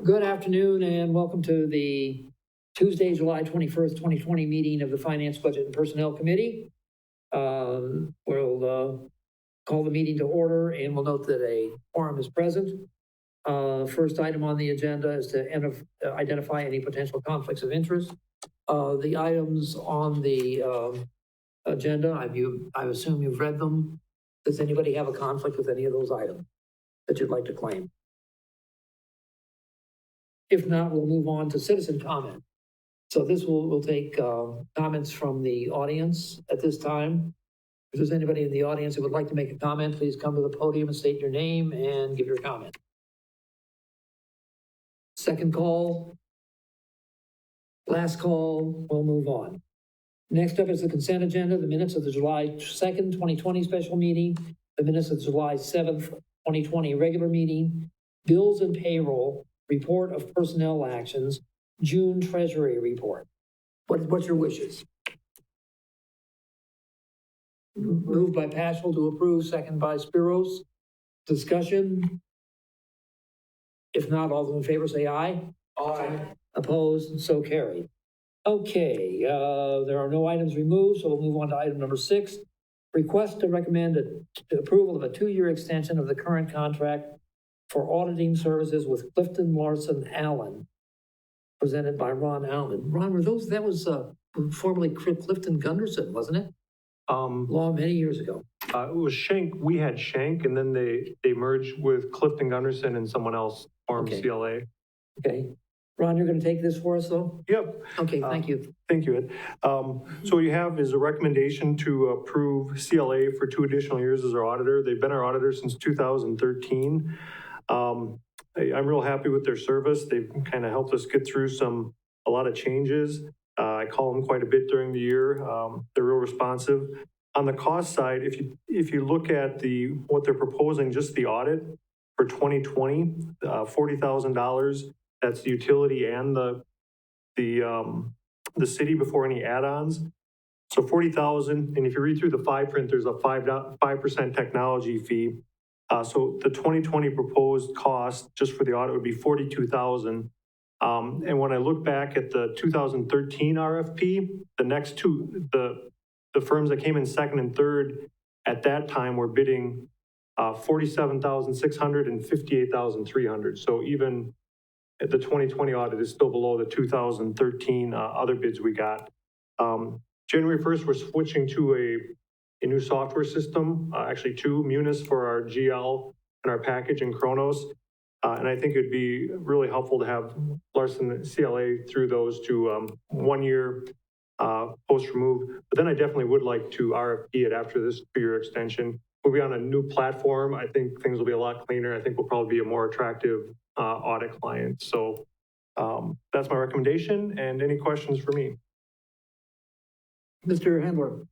Good afternoon and welcome to the Tuesday, July 21st, 2020 meeting of the Finance, Budget, and Personnel Committee. We'll call the meeting to order and we'll note that a quorum is present. First item on the agenda is to identify any potential conflicts of interest. The items on the agenda, I assume you've read them. Does anybody have a conflict with any of those items that you'd like to claim? If not, we'll move on to citizen comment. So this we'll take comments from the audience at this time. If there's anybody in the audience who would like to make a comment, please come to the podium and state your name and give your comment. Second call, last call, we'll move on. Next up is the consent agenda, the minutes of the July 2nd, 2020 special meeting, the minutes of the July 7th, 2020 regular meeting, bills and payroll, report of personnel actions, June Treasury report. What's your wishes? Moved by Paschal to approve, second by Spiros. Discussion? If not, all those in favor say aye. Aye. Opposed? So carried. Okay, there are no items removed, so we'll move on to item number 6. Request to recommend approval of a 2-year extension of the current contract for auditing services with Clifton Larson Allen, presented by Ron Allen. Ron, that was formerly Clifton Gunderson, wasn't it? Many years ago. It was Schenck. We had Schenck, and then they merged with Clifton Gunderson and someone else formed CLA. Okay. Ron, you're going to take this for us, though? Yep. Okay, thank you. Thank you, Ed. So what you have is a recommendation to approve CLA for 2 additional years as our auditor. They've been our auditor since 2013. I'm real happy with their service. They've kind of helped us get through a lot of changes. I call them quite a bit during the year. They're real responsive. On the cost side, if you look at what they're proposing, just the audit for 2020, $40,000. That's the utility and the city before any add-ons. So $40,000. And if you read through the fine print, there's a 5% technology fee. So the 2020 proposed cost just for the audit would be $42,000. And when I look back at the 2013 RFP, the next two, the firms that came in second and third at that time were bidding $47,600 and $58,300. So even the 2020 audit is still below the 2013 other bids we got. January 1st, we're switching to a new software system, actually 2, Munis for our GL and our package and Kronos. And I think it'd be really helpful to have Larson CLA through those to 1 year post-remove. But then I definitely would like to RFP it after this 2-year extension. We'll be on a new platform. I think things will be a lot cleaner. I think we'll probably be a more attractive audit client. So that's my recommendation. And any questions for me? Mr. Handler.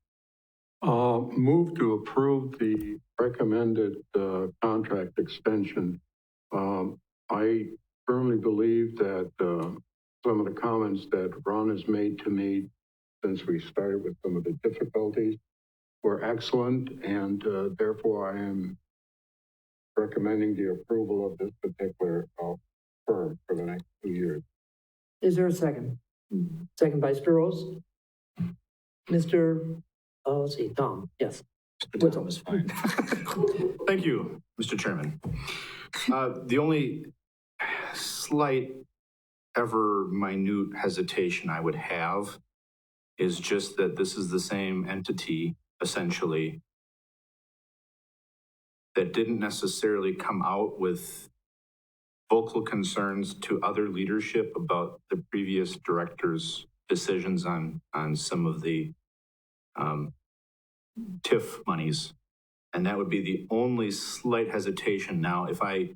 Move to approve the recommended contract extension. I firmly believe that some of the comments that Ron has made to me since we started with some of the difficulties were excellent, and therefore I am recommending the approval of this particular firm for the next 2 years. Is there a second? Second by Spiros. Mr. Let's see, Tom. Yes. Mr. Tom is fine. Thank you, Mr. Chairman. The only slight, ever minute hesitation I would have is just that this is the same entity, essentially, that didn't necessarily come out with vocal concerns to other leadership about the previous director's decisions on some of the TIF monies. And that would be the only slight hesitation. Now, if I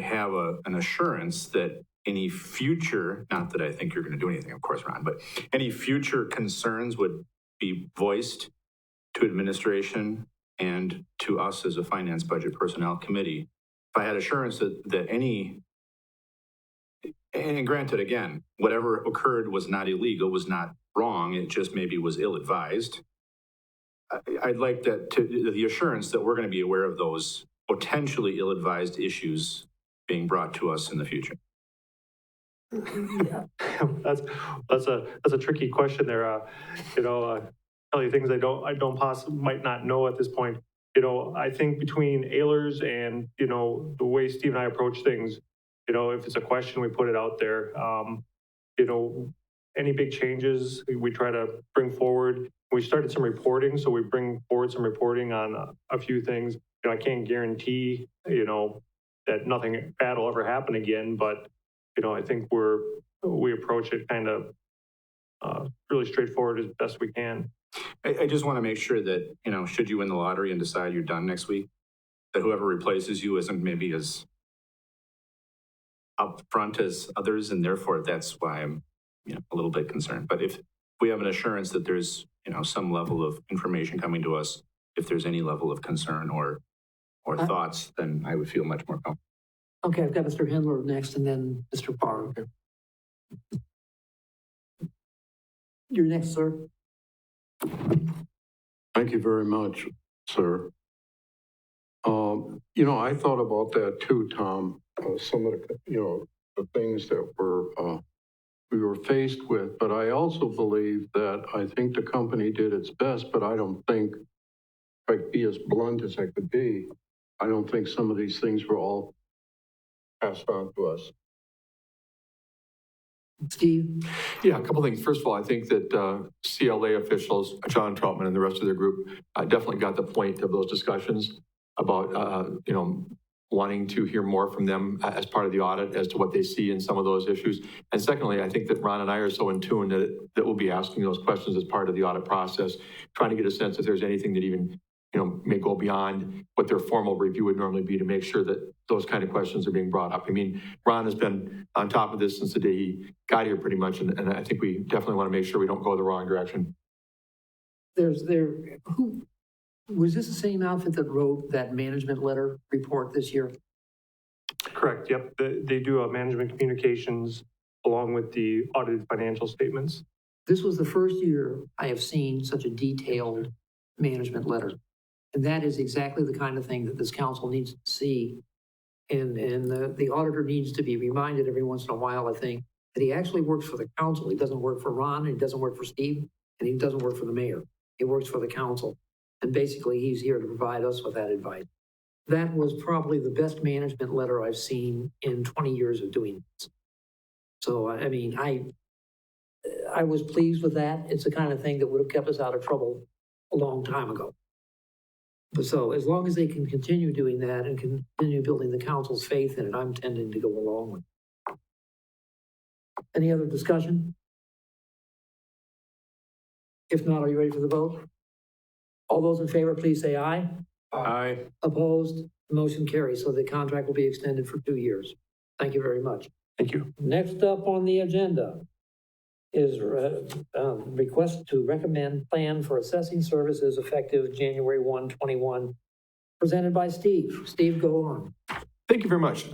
have an assurance that any future, not that I think you're going to do anything, of course, Ron, but any future concerns would be voiced to administration and to us as a Finance, Budget, Personnel Committee. If I had assurance that any, and granted, again, whatever occurred was not illegal, was not wrong, it just maybe was ill-advised, I'd like the assurance that we're going to be aware of those potentially ill-advised issues being brought to us in the future? That's a tricky question there. Tell you things I don't possibly might not know at this point. I think between Ehlers and, the way Steve and I approach things, if it's a question, we put it out there. Any big changes, we try to bring forward. We started some reporting, so we bring forward some reporting on a few things. I can't guarantee, that nothing bad will ever happen again, but, I think we approach it kind of really straightforward as best we can. I just want to make sure that, should you win the lottery and decide you're done next week, that whoever replaces you isn't maybe as upfront as others, and therefore that's why I'm, a little bit concerned. But if we have an assurance that there's, some level of information coming to us, if there's any level of concern or thoughts, then I would feel much more comfortable. Okay, I've got Mr. Hendler next and then Mr. Parr. You're next, sir. Thank you very much, sir. I thought about that too, Tom. Some of the, the things that we were faced with, but I also believe that I think the company did its best, but I don't think, if I could be as blunt as I could be, I don't think some of these things were all passed on to us. Steve? Yeah, a couple things. First of all, I think that CLA officials, John Troutman and the rest of their group, definitely got the point of those discussions about, wanting to hear more from them as part of the audit as to what they see in some of those issues. And secondly, I think that Ron and I are so in tune that we'll be asking those questions as part of the audit process, trying to get a sense if there's anything that even, may go beyond what their formal review would normally be to make sure that those kind of questions are being brought up. I mean, Ron has been on top of this since the day he got here pretty much, and I think we definitely want to make sure we don't go the wrong direction. Who was this the same outfit that wrote that management letter report this year? Correct, yep. They do management communications along with the audited financial statements. This was the first year I have seen such a detailed management letter. And that is exactly the kind of thing that this council needs to see. And the auditor needs to be reminded every once in a while, I think, that he actually works for the council. He doesn't work for Ron, and he doesn't work for Steve, and he doesn't work for the mayor. He works for the council. And basically, he's here to provide us with that advice. That was probably the best management letter I've seen in 20 years of doing this. So, I mean, I was pleased with that. It's the kind of thing that would have kept us out of trouble a long time ago. So as long as they can continue doing that and continue building the council's faith in it, I'm tending to go along with it. Any other discussion? If not, are you ready for the vote? All those in favor, please say aye. Aye. Opposed? Motion carries. So the contract will be extended for 2 years. Thank you very much. Thank you. Next up on the agenda is request to recommend plan for assessing services effective January 1, 21, presented by Steve. Steve, go on. Thank you very much.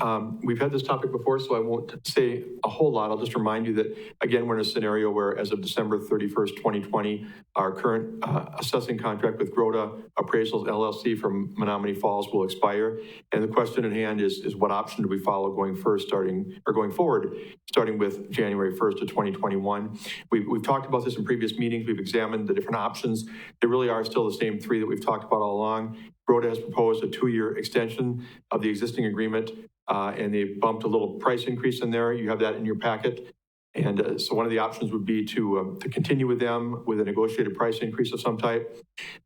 We've had this topic before, so I won't say a whole lot. I'll just remind you that, again, we're in a scenario where as of December 31st, 2020, our current assessing contract with Grota Appraisals LLC from Menominee Falls will expire. And the question at hand is what option do we follow going forward, starting with January 1st of 2021. We've talked about this in previous meetings. We've examined the different options. They really are still the same three that we've talked about all along. Grota has proposed a 2-year extension of the existing agreement, and they bumped a little price increase in there. You have that in your packet. And so one of the options would be to continue with them with a negotiated price increase of some type.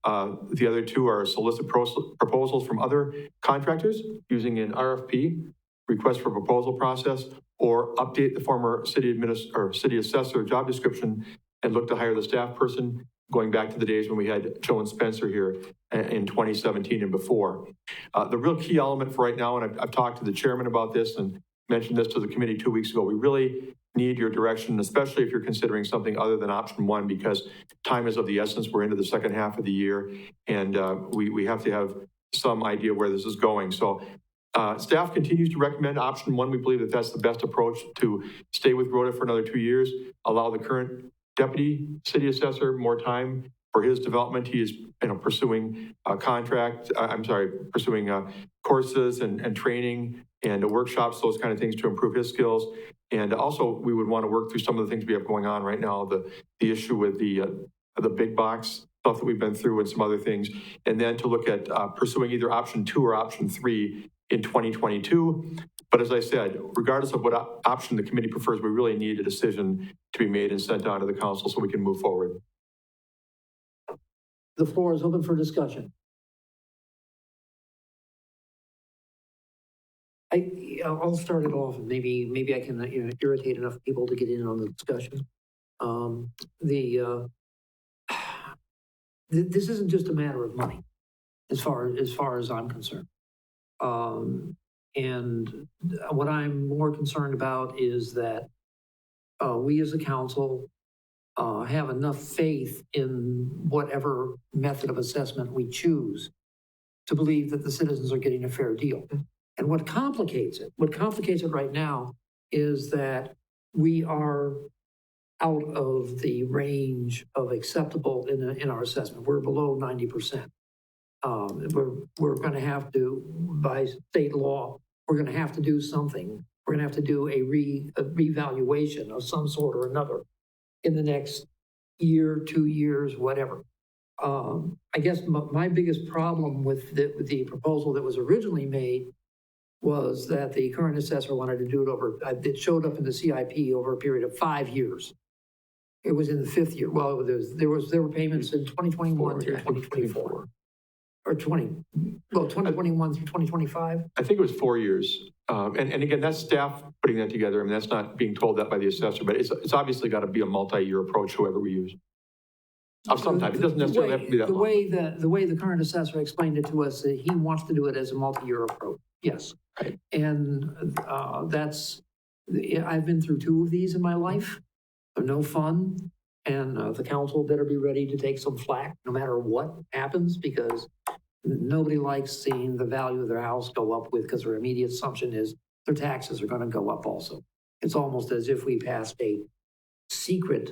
The other two are solicit proposals from other contractors using an RFP, request for proposal process, or update the former city assessor job description and look to hire the staff person, going back to the days when we had Joe and Spencer here in 2017 and before. The real key element for right now, and I've talked to the chairman about this and mentioned this to the committee 2 weeks ago, we really need your direction, especially if you're considering something other than option one, because time is of the essence. We're into the second half of the year, and we have to have some idea where this is going. So staff continues to recommend option one. We believe that that's the best approach, to stay with Grota for another 2 years, allow the current deputy city assessor more time for his development. He is pursuing courses and training and workshops, those kind of things to improve his skills. And also, we would want to work through some of the things we have going on right now, the issue with the big box stuff that we've been through and some other things, and then to look at pursuing either option 2 or option 3 in 2022. But as I said, regardless of what option the committee prefers, we really need a decision to be made and sent on to the council so we can move forward. The floor is open for discussion. I'll start it off, and maybe I can irritate enough people to get in on the discussion. This isn't just a matter of money, as far as I'm concerned. And what I'm more concerned about is that we as a council have enough faith in whatever method of assessment we choose to believe that the citizens are getting a fair deal. And what complicates it right now is that we are out of the range of acceptable in our assessment. We're below 90%. We're going to have to, by state law, we're going to have to do something. We're going to have to do a revaluation of some sort or another in the next year, 2 years, whatever. I guess my biggest problem with the proposal that was originally made was that the current assessor wanted to do it it showed up in the CIP over a period of 5 years. It was in the 5th year. Well, there were payments in 2021 through 2024. Or 2021 through 2025? I think it was 4 years. And again, that's staff putting that together. I mean, that's not being told that by the assessor, but it's obviously got to be a multi-year approach, whoever we use. Of some type. It doesn't necessarily have to be that long. The way the current assessor explained it to us, that he wants to do it as a multi-year approach. Yes. Right. And I've been through 2 of these in my life. They're no fun. And the council better be ready to take some flack no matter what happens, because nobody likes seeing the value of their house go up because their immediate assumption is their taxes are going to go up also. It's almost as if we passed a secret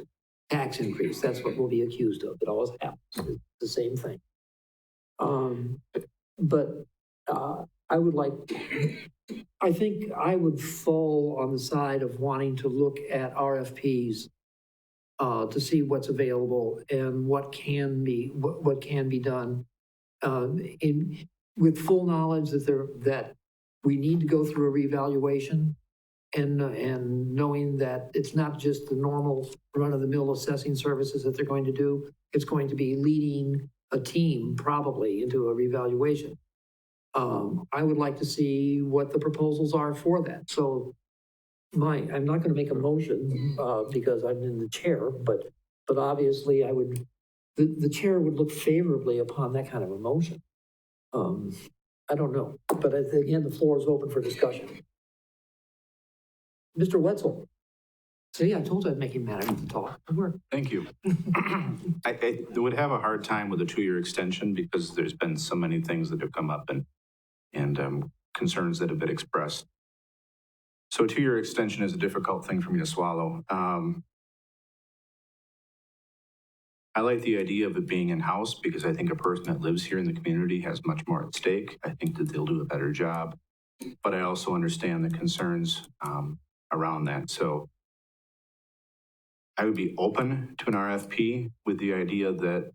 tax increase. That's what we'll be accused of. It always happens. It's the same thing. I think I would fall on the side of wanting to look at RFPs to see what's available and what can be done, with full knowledge that we need to go through a revaluation, and knowing that it's not just the normal run-of-the-mill assessing services that they're going to do. It's going to be leading a team probably into a revaluation. I would like to see what the proposals are for that. So I'm not going to make a motion because I'm in the chair, but obviously the chair would look favorably upon that kind of a motion. I don't know, but again, the floor is open for discussion. Mr. Wetzel. See, I told you I'd make him mad at to talk. Thank you. I would have a hard time with a 2-year extension because there's been so many things that have come up and concerns that have been expressed. So a 2-year extension is a difficult thing for me to swallow. I like the idea of it being in-house because I think a person that lives here in the community has much more at stake. I think that they'll do a better job, but I also understand the concerns around that. So I would be open to an RFP with the idea that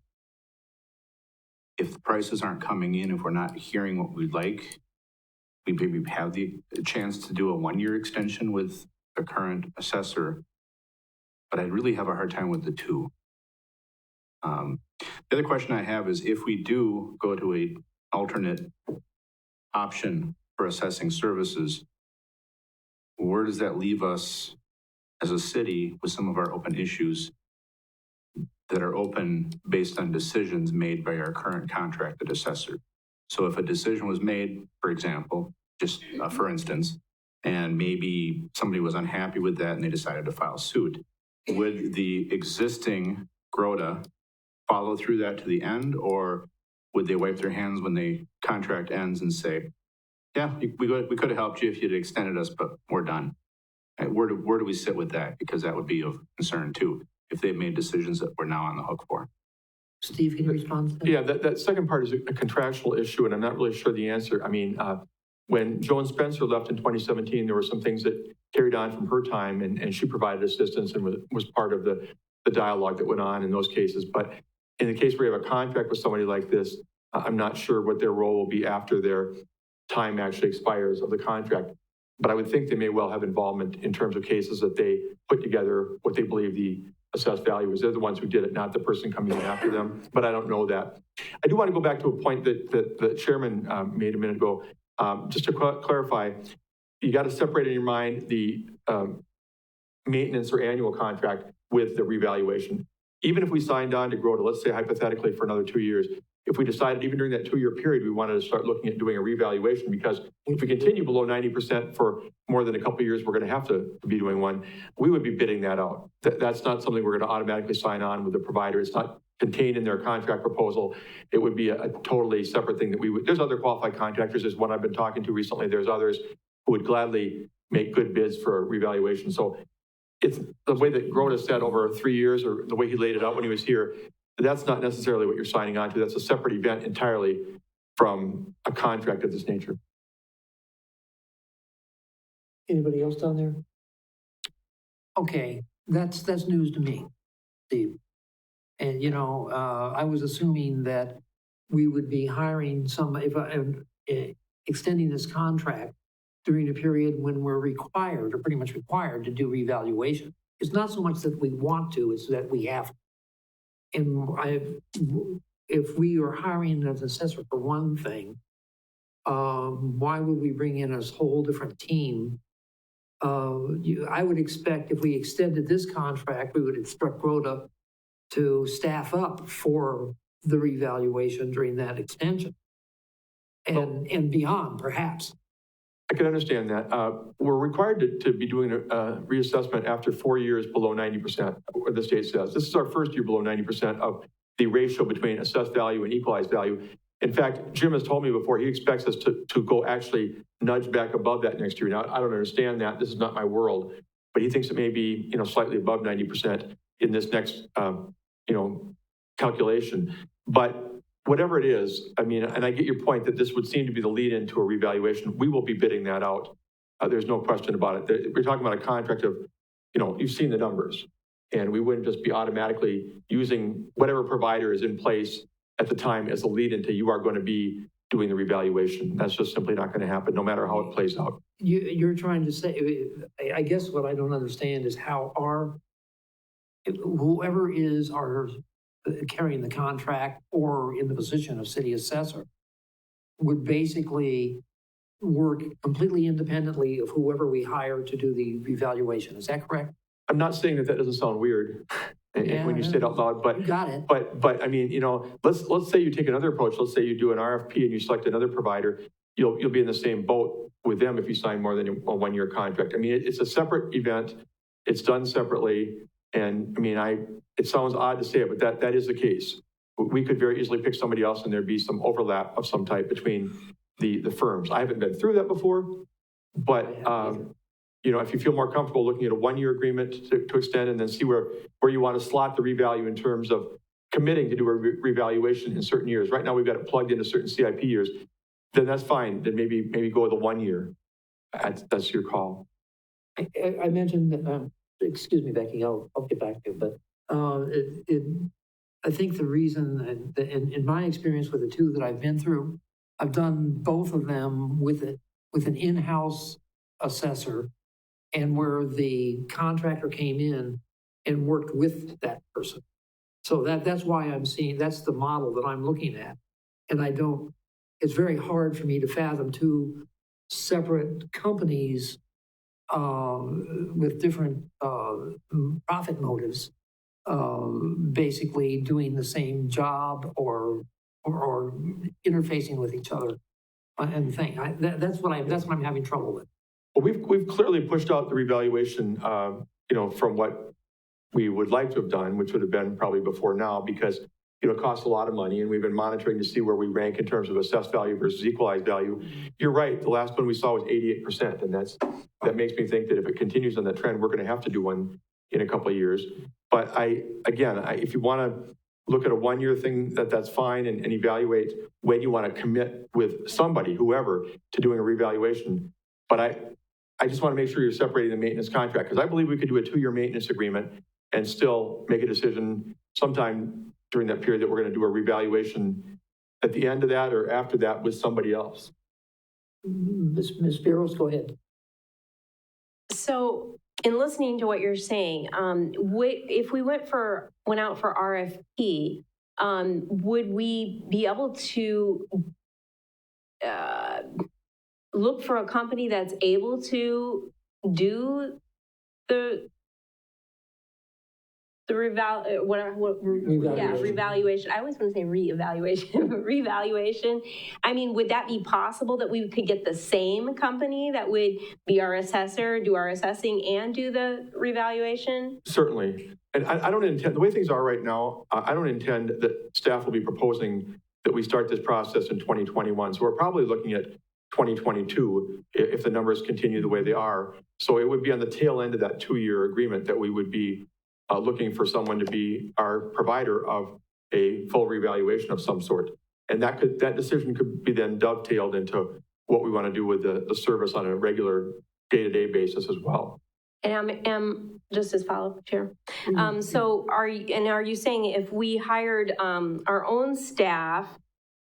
if the prices aren't coming in, if we're not hearing what we'd like, we maybe have the chance to do a 1-year extension with the current assessor, but I'd really have a hard time with the 2. The other question I have is if we do go to a alternate option for assessing services, where does that leave us as a city with some of our open issues that are open based on decisions made by our current contracted assessor? So if a decision was made, for example, just for instance, and maybe somebody was unhappy with that and they decided to file suit, would the existing GROTA follow through that to the end, or would they wipe their hands when the contract ends and say, yeah, we could have helped you if you'd extended us, but we're done? Where do we sit with that? Because that would be of concern too, if they've made decisions that we're now on the hook for. Steve, can you respond to that? Yeah, that second part is a contractual issue, and I'm not really sure the answer. I mean, when Joan Spencer left in 2017, there were some things that carried on from her time, and she provided assistance and was part of the dialogue that went on in those cases. But in the case where you have a contract with somebody like this, I'm not sure what their role will be after their time actually expires of the contract. But I would think they may well have involvement in terms of cases that they put together what they believe the assessed value is. They're the ones who did it, not the person coming in after them. But I don't know that. I do want to go back to a point that the chairman made a minute ago. Just to clarify, you got to separate in your mind the maintenance or annual contract with the revaluation. Even if we signed on to grow to, let's say hypothetically for another 2 years, if we decided even during that 2-year period, we wanted to start looking at doing a revaluation, because if we continue below 90% for more than a couple of years, we're going to have to be doing one. We would be bidding that out. That's not something we're going to automatically sign on with the provider. It's not contained in their contract proposal. It would be a totally separate thing that we would, there's other qualified contractors. There's one I've been talking to recently. There's others who would gladly make good bids for a revaluation. So it's the way that Grota said over 3 years, or the way he laid it out when he was here, that's not necessarily what you're signing on to. That's a separate event entirely from a contract of this nature. Anybody else down there? Okay, that's news to me, Steve. And, you know, I was assuming that we would be hiring extending this contract during a period when we're required, or pretty much required, to do revaluation. It's not so much that we want to, it's that we have to. And if we are hiring an assessor for one thing, why would we bring in a whole different team? I would expect if we extended this contract, we would instruct Grota to staff up for the revaluation during that extension and beyond, perhaps. I can understand that. We're required to be doing a reassessment after 4 years below 90%, what the state says. This is our first year below 90% of the ratio between assessed value and equalized value. In fact, Jim has told me before, he expects us to go actually nudge back above that next year. Now, I don't understand that. This is not my world, but he thinks it may be, slightly above 90% in this next, calculation. But whatever it is, I mean, and I get your point that this would seem to be the lead into a revaluation. We will be bidding that out. There's no question about it. We're talking about a contract of, you've seen the numbers, and we wouldn't just be automatically using whatever provider is in place at the time as a lead into you are going to be doing the revaluation. That's just simply not going to happen, no matter how it plays out. You're trying to say, I guess what I don't understand is how whoever is carrying the contract or in the position of city assessor would basically work completely independently of whoever we hire to do the revaluation. Is that correct? I'm not saying that doesn't sound weird when you say it out loud, but you got it. But I mean, let's say you take another approach. Let's say you do an RFP and you select another provider. You'll be in the same boat with them if you sign more than a 1-year contract. I mean, it's a separate event. It's done separately. And I mean, it sounds odd to say it, but that is the case. We could very easily pick somebody else and there'd be some overlap of some type between the firms. I haven't been through that before, but if you feel more comfortable looking at a 1-year agreement to extend and then see where you want to slot the revalue in terms of committing to do a revaluation in certain years. Right now, we've got it plugged into certain CIP years. Then that's fine. Then maybe go with a 1 year. That's your call. I mentioned that, excuse me, Becky, I'll get back to you, but I think the reason, in my experience with the two that I've been through, I've done both of them with an in-house assessor, and where the contractor came in and worked with that person. So that's why I'm seeing, that's the model that I'm looking at. And it's very hard for me to fathom two separate companies with different profit motives, basically doing the same job or interfacing with each other and thing. That's what I'm having trouble with. Well, we've clearly pushed out the revaluation, from what we would like to have done, which would have been probably before now, because it costs a lot of money, and we've been monitoring to see where we rank in terms of assessed value versus equalized value. You're right. The last one we saw was 88%, and that makes me think that if it continues on that trend, we're going to have to do one in a couple of years. But if you want to look at a one-year thing, that's fine, and evaluate when you want to commit with somebody, whoever, to doing a revaluation. But I just want to make sure you're separating the maintenance contract, because I believe we could do a 2-year maintenance agreement and still make a decision sometime during that period that we're going to do a revaluation at the end of that or after that with somebody else. Ms. Spiros, go ahead. So in listening to what you're saying, if we went out for RFP, would we be able to look for a company that's able to do the revaluation. I always want to say reevaluation, revaluation. I mean, would that be possible that we could get the same company that would be our assessor, do our assessing and do the revaluation? Certainly. And I don't intend, the way things are right now, I don't intend that staff will be proposing that we start this process in 2021. So we're probably looking at 2022 if the numbers continue the way they are. So it would be on the tail end of that 2-year agreement that we would be looking for someone to be our provider of a full revaluation of some sort. And that decision could be then dovetailed into what we want to do with the service on a regular day-to-day basis as well. And just as follow-up, Chair. So are you saying if we hired our own staff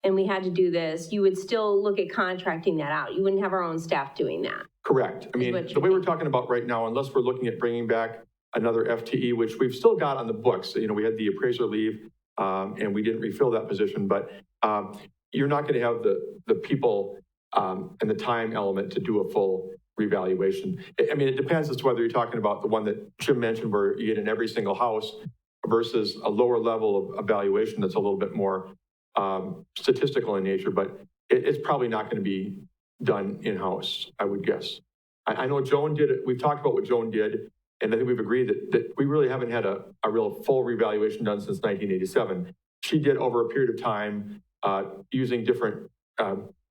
and we had to do this, you would still look at contracting that out? You wouldn't have our own staff doing that? Correct. I mean, the way we're talking about right now, unless we're looking at bringing back another FTE, which we've still got on the books. You know, we had the appraiser leave and we didn't refill that position, but you're not going to have the people and the time element to do a full revaluation. I mean, it depends as to whether you're talking about the one that Jim mentioned where you get in every single house versus a lower level of evaluation that's a little bit more statistical in nature, but it's probably not going to be done in-house, I would guess. I know Joan did it. We've talked about what Joan did. And I think we've agreed that we really haven't had a real full revaluation done since 1987. She did over a period of time using different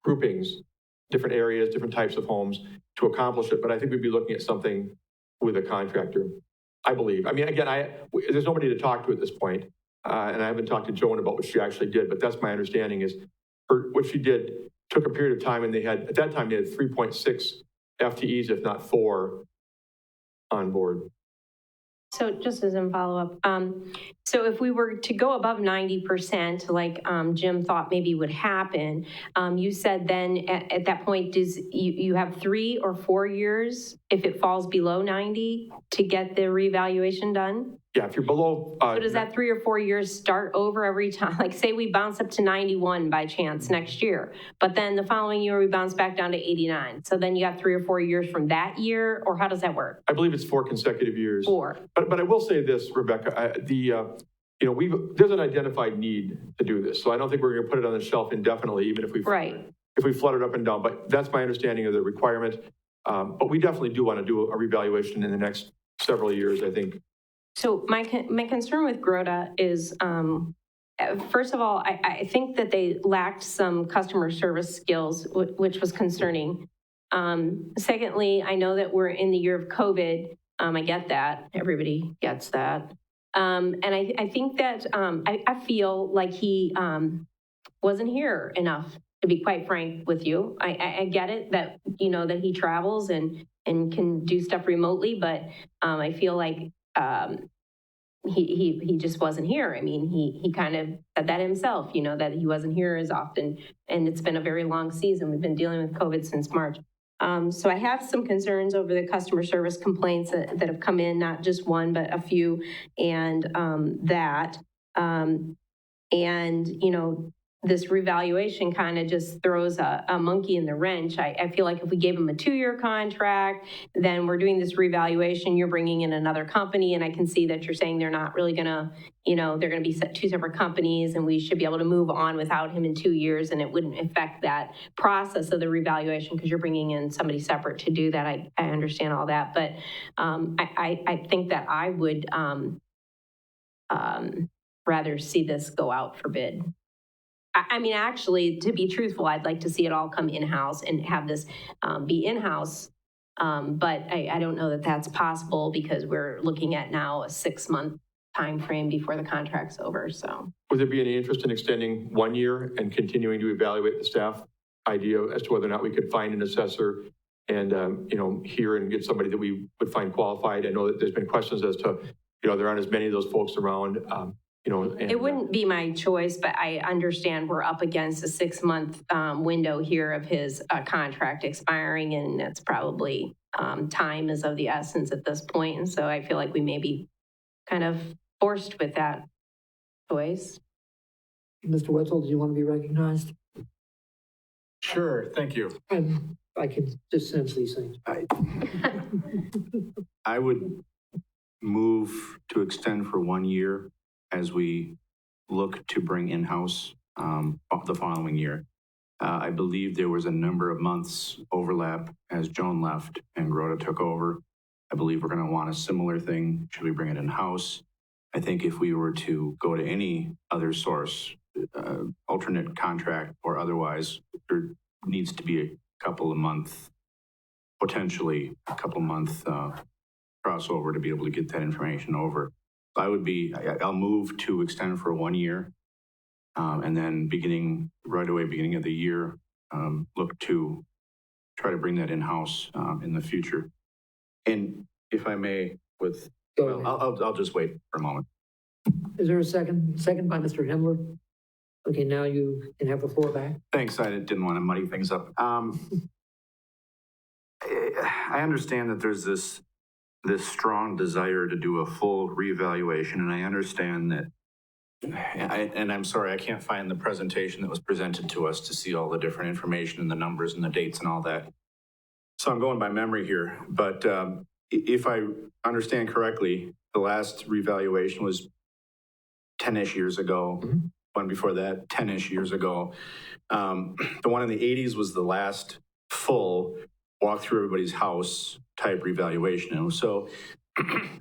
groupings, different areas, different types of homes to accomplish it. But I think we'd be looking at something with a contractor, I believe. I mean, again, there's nobody to talk to at this point. And I haven't talked to Joan about what she actually did, but that's my understanding is what she did took a period of time and at that time they had 3.6 FTEs, if not 4, on board. So just as a follow-up, so if we were to go above 90%, like Jim thought maybe would happen, you said then at that point, does you have 3 or 4 years if it falls below 90 to get the revaluation done? Yeah, if you're below. So does that 3 or 4 years start over every time? Like say we bounce up to 91 by chance next year, but then the following year we bounce back down to 89. So then you got 3 or 4 years from that year, or how does that work? I believe it's 4 consecutive years. 4. But I will say this, Rebecca, there's an identified need to do this. So I don't think we're going to put it on the shelf indefinitely, even if we flood it up and down. But that's my understanding of the requirement. But we definitely do want to do a revaluation in the next several years, I think. So my concern with Grota is, first of all, I think that they lacked some customer service skills, which was concerning. Secondly, I know that we're in the year of COVID. I get that. Everybody gets that. And I think that I feel like he wasn't here enough, to be quite frank with you. I get it that, that he travels and can do stuff remotely, but I feel like he just wasn't here. I mean, he kind of said that himself, that he wasn't here as often. And it's been a very long season. We've been dealing with COVID since March. So I have some concerns over the customer service complaints that have come in, not just one, but a few, and this revaluation kind of just throws a monkey in the wrench. I feel like if we gave them a 2-year contract, then we're doing this revaluation, you're bringing in another company, and I can see that you're saying they're not really gonna, they're gonna be 2 separate companies, and we should be able to move on without him in 2 years, and it wouldn't affect that process of the revaluation because you're bringing in somebody separate to do that. I understand all that, but I think that I would rather see this go out for bid. I mean, actually, to be truthful, I'd like to see it all come in-house and have this be in-house. But I don't know that that's possible because we're looking at now a 6-month time frame before the contract's over, so. Would there be any interest in extending 1 year and continuing to evaluate the staff idea as to whether or not we could find an assessor and, hear and get somebody that we would find qualified? I know that there's been questions as to, there aren't as many of those folks around, and, It wouldn't be my choice, but I understand we're up against a 6-month window here of his contract expiring, and it's probably time is of the essence at this point. And so I feel like we may be kind of forced with that choice. Mr. Wetzel, do you want to be recognized? Sure, thank you. I can just sense these things. I would move to extend for 1 year as we look to bring in-house the following year. I believe there was a number of months overlap as Joan left and Grota took over. I believe we're going to want a similar thing. Should we bring it in-house? I think if we were to go to any other source, alternate contract or otherwise, there needs to be a couple of month, potentially a couple of month crossover to be able to get that information over. I'll move to extend for 1 year, and then beginning of the year, look to try to bring that in-house in the future. And if I may, Go ahead. I'll just wait for a moment. Is there a second? Second by Mr. Hemler. Okay, now you can have the floor back. Thanks, I didn't want to muddy things up. I understand that there's this strong desire to do a full reevaluation, and I understand that, and I'm sorry, I can't find the presentation that was presented to us to see all the different information and the numbers and the dates and all that. So I'm going by memory here, but if I understand correctly, the last reevaluation was 10-ish years ago. Mm-hmm. One before that, 10-ish years ago. The one in the 80s was the last full walk through everybody's house type reevaluation. And so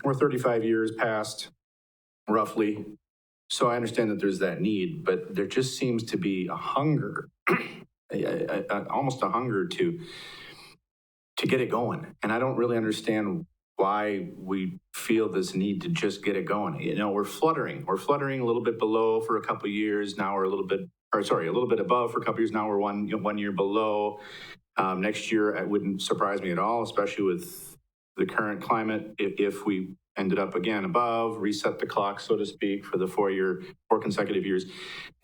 we're 35 years past, roughly. So I understand that there's that need, but there just seems to be a hunger, almost a hunger to get it going. And I don't really understand why we feel this need to just get it going. We're fluttering a little bit below for a couple of years. Now we're a little bit above for a couple of years. Now we're one year below. Next year, it wouldn't surprise me at all, especially with the current climate. If we ended up again above, reset the clock, so to speak, for the 4 consecutive years.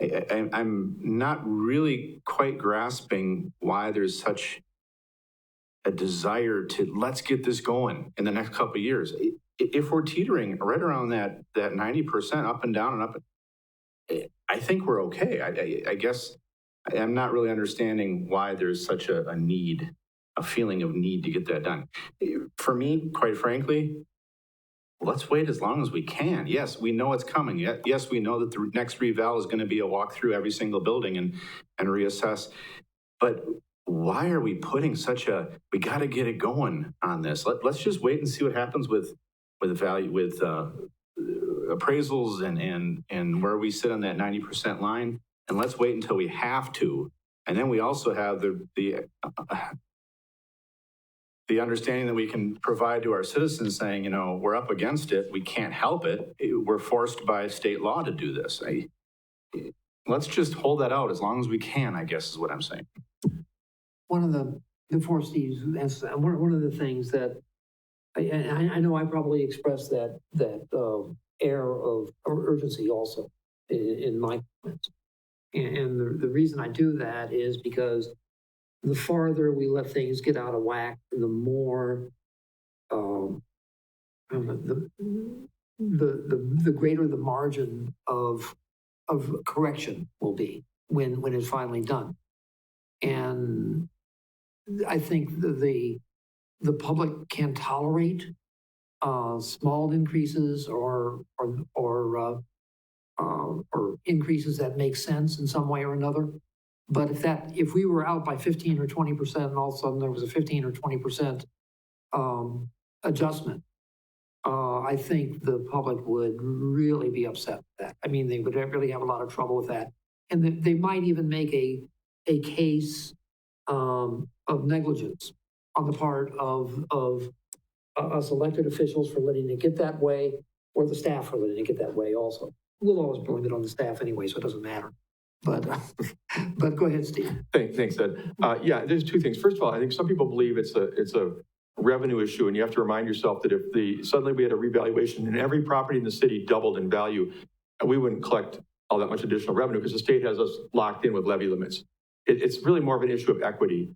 I'm not really quite grasping why there's such a desire to let's get this going in the next couple of years. If we're teetering right around that 90% up and down and up, I think we're okay. I guess I'm not really understanding why there's such a feeling of need to get that done. For me, quite frankly, let's wait as long as we can. Yes, we know it's coming. Yes, we know that the next reval is going to be a walk through every single building and reassess. But why are we putting we got to get it going on this? Let's just wait and see what happens with appraisals and where we sit on that 90% line. And let's wait until we have to. And then we also have the understanding that we can provide to our citizens saying, we're up against it. We can't help it. We're forced by state law to do this. Let's just hold that out as long as we can, I guess is what I'm saying. One of before Steve's answer, one of the things that I know I probably expressed that air of urgency also in my comments. And the reason I do that is because the farther we let things get out of whack, the more the greater the margin of correction will be when it's finally done. And I think the public can tolerate small increases or increases that make sense in some way or another. But if we were out by 15 or 20% and all of a sudden there was a 15 or 20% adjustment, I think the public would really be upset with that. I mean, they would really have a lot of trouble with that. And they might even make a case of negligence on the part of us elected officials for letting it get that way or the staff are letting it get that way also. We'll always blame it on the staff anyway, so it doesn't matter. But go ahead, Steve. Thanks, Ed. Yeah, there's two things. First of all, I think some people believe it's a revenue issue, and you have to remind yourself that if suddenly we had a revaluation and every property in the city doubled in value, we wouldn't collect all that much additional revenue because the state has us locked in with levy limits. It's really more of an issue of equity.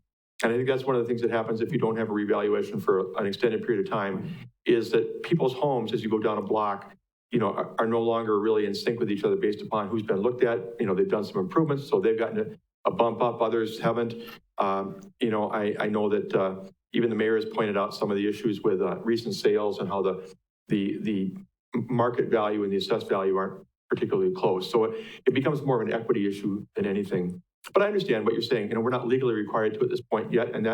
And I think that's one of the things that happens if you don't have a revaluation for an extended period of time, is that people's homes, as you go down a block, are no longer really in sync with each other based upon who's been looked at. They've done some improvements, so they've gotten a bump up, others haven't. I know that even the mayor has pointed out some of the issues with recent sales and how the market value and the assessed value aren't particularly close. So it becomes more of an equity issue than anything. But I understand what you're saying. We're not legally required to at this point yet, and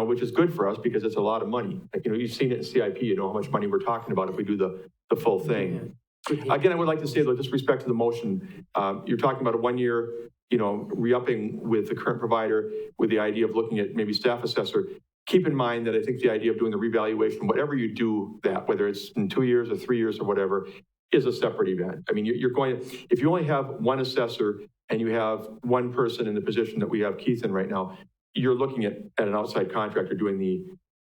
which is good for us because it's a lot of money. You've seen it in CIP, how much money we're talking about if we do the full thing. Yeah. Again, I would like to say, though, just respect to the motion, you're talking about a 1 year, re-upping with the current provider with the idea of looking at maybe staff assessor. Keep in mind that I think the idea of doing the revaluation, whatever you do that, whether it's in 2 years or 3 years or whatever, is a separate event. I mean, you're going to, if you only have one assessor and you have one person in the position that we have Keith in right now, you're looking at an outside contractor doing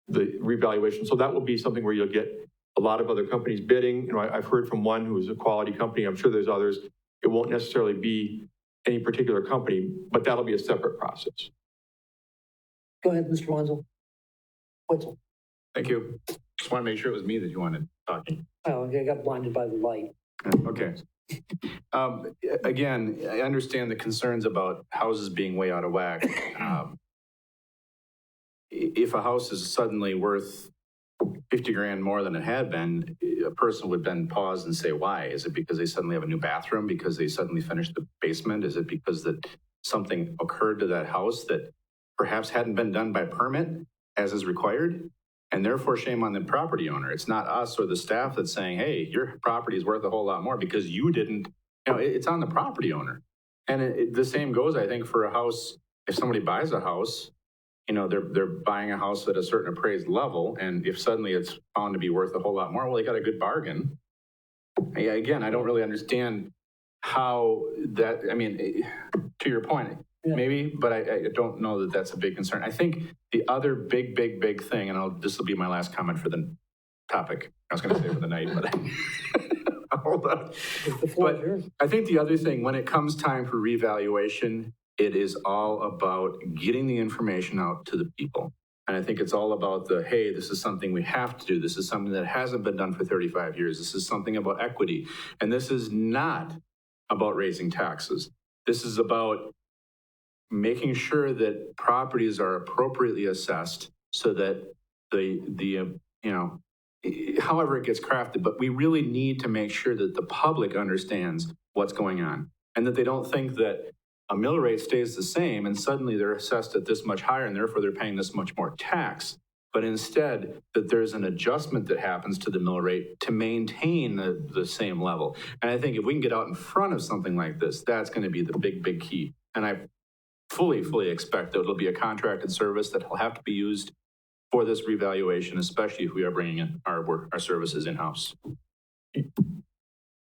the revaluation. So that will be something where you'll get a lot of other companies bidding. I've heard from one who is a quality company. I'm sure there's others. It won't necessarily be any particular company, but that'll be a separate process. Go ahead, Mr. Wetzel. Thank you. Just want to make sure it was me that you wanted talking. Oh, I got blinded by the light. Okay. Again, I understand the concerns about houses being way out of whack. If a house is suddenly worth 50 grand more than it had been, a person would then pause and say, why? Is it because they suddenly have a new bathroom? Because they suddenly finished the basement? Is it because that something occurred to that house that perhaps hadn't been done by permit as is required? And therefore, shame on the property owner. It's not us or the staff that's saying, hey, your property is worth a whole lot more because you didn't, it's on the property owner. And the same goes, I think, for a house. If somebody buys a house, they're buying a house at a certain appraised level. And if suddenly it's found to be worth a whole lot more, well, they got a good bargain. Yeah, again, I don't really understand how that, to your point, maybe, but I don't know that that's a big concern. I think the other big thing, and this will be my last comment for the topic. I was going to say for the night, but hold on. The floor is yours. I think the other thing, when it comes time for revaluation, it is all about getting the information out to the people. And I think it's all about hey, this is something we have to do. This is something that hasn't been done for 35 years. This is something about equity. And this is not about raising taxes. This is about making sure that properties are appropriately assessed so that however it gets crafted, but we really need to make sure that the public understands what's going on and that they don't think that a mill rate stays the same and suddenly they're assessed at this much higher and therefore they're paying this much more tax, but instead that there's an adjustment that happens to the mill rate to maintain the same level. And I think if we can get out in front of something like this, that's going to be the big key. And I fully expect that it'll be a contracted service that will have to be used for this revaluation, especially if we are bringing in our services in-house.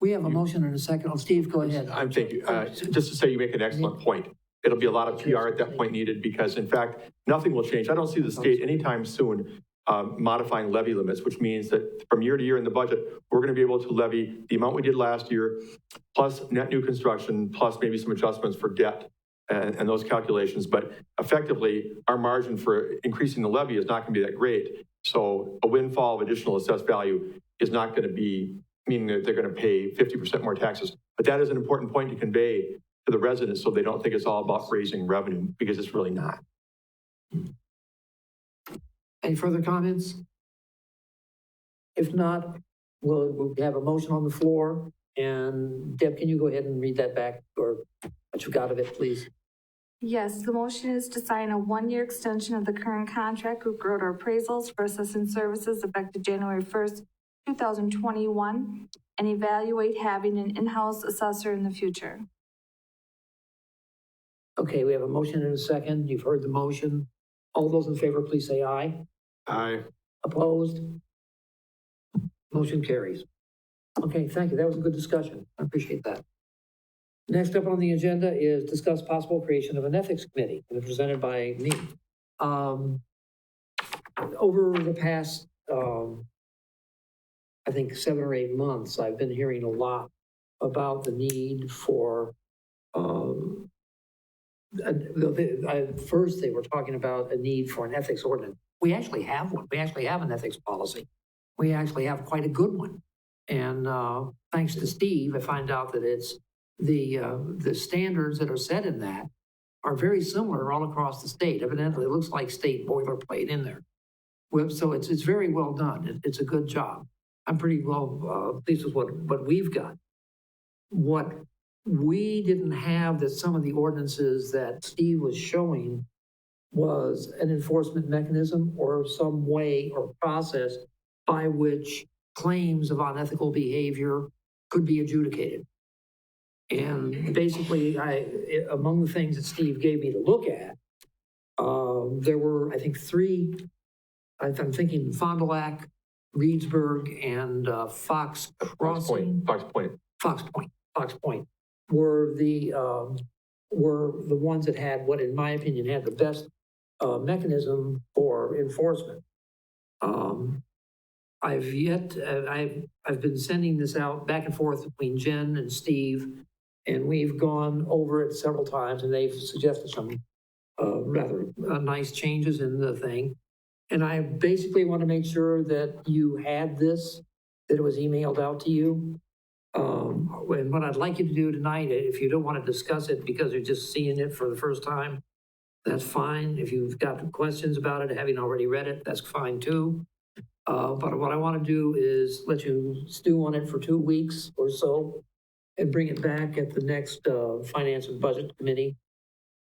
We have a motion and a second. Oh, Steve, go ahead. Thank you. Just to say, you make an excellent point. It'll be a lot of PR at that point needed because, in fact, nothing will change. I don't see the state anytime soon modifying levy limits, which means that from year to year in the budget, we're going to be able to levy the amount we did last year, plus net new construction, plus maybe some adjustments for debt and those calculations. But effectively, our margin for increasing the levy is not going to be that great. So a windfall of additional assessed value is not going to be meaning that they're going to pay 50% more taxes. But that is an important point to convey to the residents so they don't think it's all about raising revenue, because it's really not. Any further comments? If not, we'll have a motion on the floor. And Deb, can you go ahead and read that back, or what you got of it, please? Yes, the motion is to sign a 1-year extension of the current contract with Groda Appraisals for assessing services effective January 1st, 2021, and evaluate having an in-house assessor in the future. Okay, we have a motion and a second. You've heard the motion. All those in favor, please say aye. Aye. Opposed? Motion carries. Okay, thank you. That was a good discussion. I appreciate that. Next up on the agenda is discuss possible creation of an ethics committee, and it's presented by me. Over the past, I think 7 or 8 months, I've been hearing a lot about the need for, first they were talking about a need for an ethics ordinance. We actually have one. We actually have an ethics policy. We actually have quite a good one. And thanks to Steve, I find out that it's the standards that are set in that are very similar all across the state. Evidently, it looks like state boilerplate in there. So it's very well done. It's a good job. I'm pretty well pleased with what we've got. What we didn't have that some of the ordinances that Steve was showing was an enforcement mechanism or some way or process by which claims of unethical behavior could be adjudicated. And basically, among the things that Steve gave me to look at, there were, I think, 3, I'm thinking Fond du Lac, Reedsburg, and Fox Crossing. Fox Point were the ones that had what, in my opinion, had the best mechanism for enforcement. I've been sending this out back and forth between Jen and Steve, and we've gone over it several times, and they've suggested some rather nice changes in the thing. And I basically want to make sure that you had this, that it was emailed out to you. And what I'd like you to do tonight, if you don't want to discuss it because you're just seeing it for the first time, that's fine. If you've got questions about it, having already read it, that's fine too. But what I want to do is let you stew on it for 2 weeks or so and bring it back at the next Finance, Budget,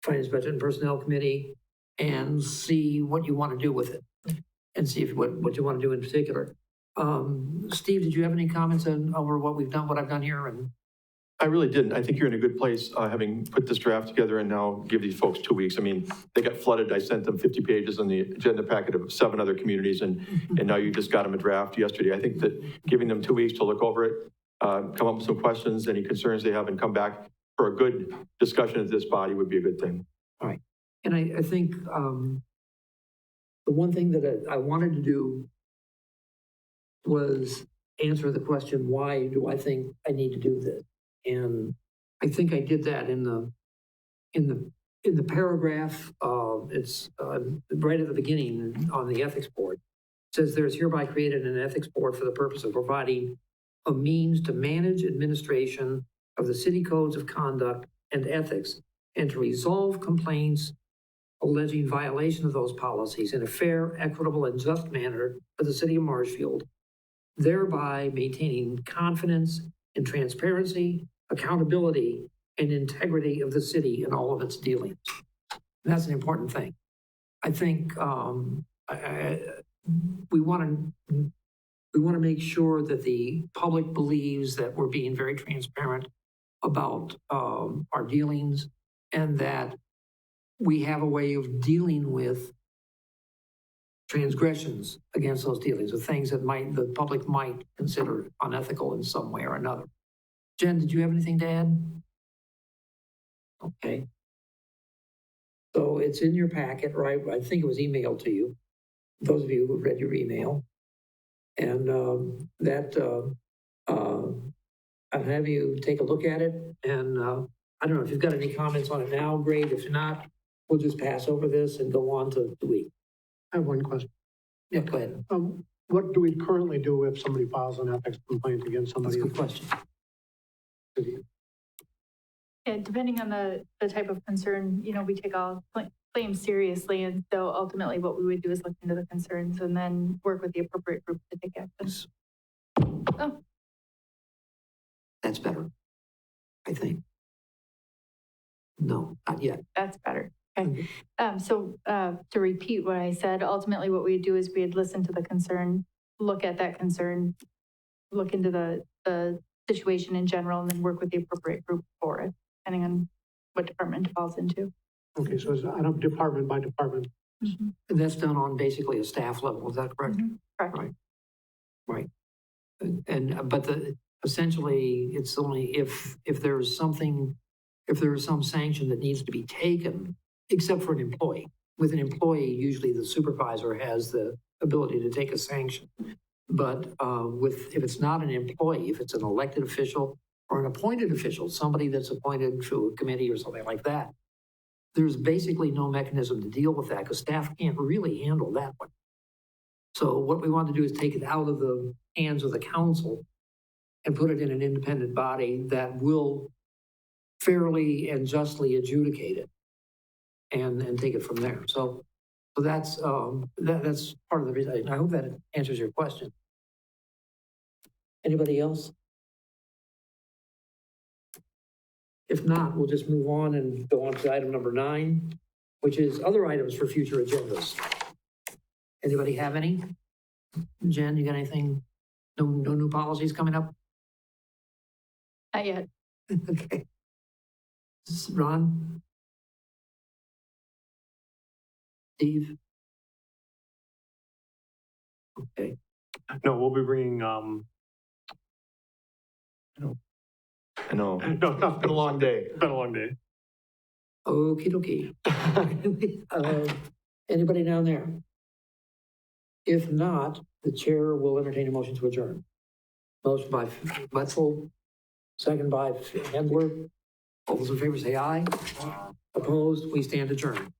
and Personnel Committee, and see what you want to do with it, and see what you want to do in particular. Steve, did you have any comments over what we've done, what I've done here? And I really didn't. I think you're in a good place, having put this draft together and now give these folks 2 weeks. I mean, they got flooded. I sent them 50 pages on the agenda packet of 7 other communities, and now you just got them a draft yesterday. I think that giving them 2 weeks to look over it, come up with some questions, any concerns they have, and come back for a good discussion of this body would be a good thing. All right. And I think the one thing that I wanted to do was answer the question, why do I think I need to do this? And I think I did that in the paragraph. It's right at the beginning on the ethics board. It says there is hereby created an ethics board for the purpose of providing a means to manage administration of the city codes of conduct and ethics, and to resolve complaints alleging violation of those policies in a fair, equitable, and just manner for the city of Marshfield, thereby maintaining confidence in transparency, accountability, and integrity of the city in all of its dealings. And that's an important thing. I think we want to make sure that the public believes that we're being very transparent about our dealings, and that we have a way of dealing with transgressions against those dealings, with things that the public might consider unethical in some way or another. Jen, did you have anything to add? Okay. So it's in your packet, right? I think it was emailed to you, those of you who read your email. And I'll have you take a look at it. And I don't know if you've got any comments on it now, great. If not, we'll just pass over this and go on to the week. I have one question. Yeah, go ahead. What do we currently do if somebody files an ethics complaint against That's somebody? a good question. Yeah, depending on the type of concern, we take all claims seriously. And so ultimately what we would do is look into the concerns and then work with the appropriate group to take action. Oh. That's better, I think. No, not yet. That's better. Okay. So to repeat what I said, ultimately what we'd do is we'd listen to the concern, look at that concern, look into the situation in general, and then work with the appropriate group for it, depending on what department it falls into. Okay, so it's on a department by department. Mm-hmm. And that's done on basically a staff level, is that correct? Mm-hmm. Correct. Right. But essentially, it's only if there is something, if there is some sanction that needs to be taken, except for an employee. With an employee, usually the supervisor has the ability to take a sanction. But if it's not an employee, if it's an elected official or an appointed official, somebody that's appointed to a committee or something like that, there's basically no mechanism to deal with that because staff can't really handle that one. So what we want to do is take it out of the hands of the council and put it in an independent body that will fairly and justly adjudicate it and take it from there. So that's that's part of the reason. I hope that answers your question. Anybody else? If not, we'll just move on and go on to item number 9, which is other items for future agendas. Anybody have any? Jen, you got anything? No new policies coming up? Not yet. Okay. Ron? Steve? Okay. No, we'll be bringing, I know, no, it's been a long day. It's been a long day. Okie dokie. Anybody down there? If not, the chair will entertain a motion to adjourn. Motion by Wetzel, second by Handler. All those in favor say aye. Opposed, we stand adjourned.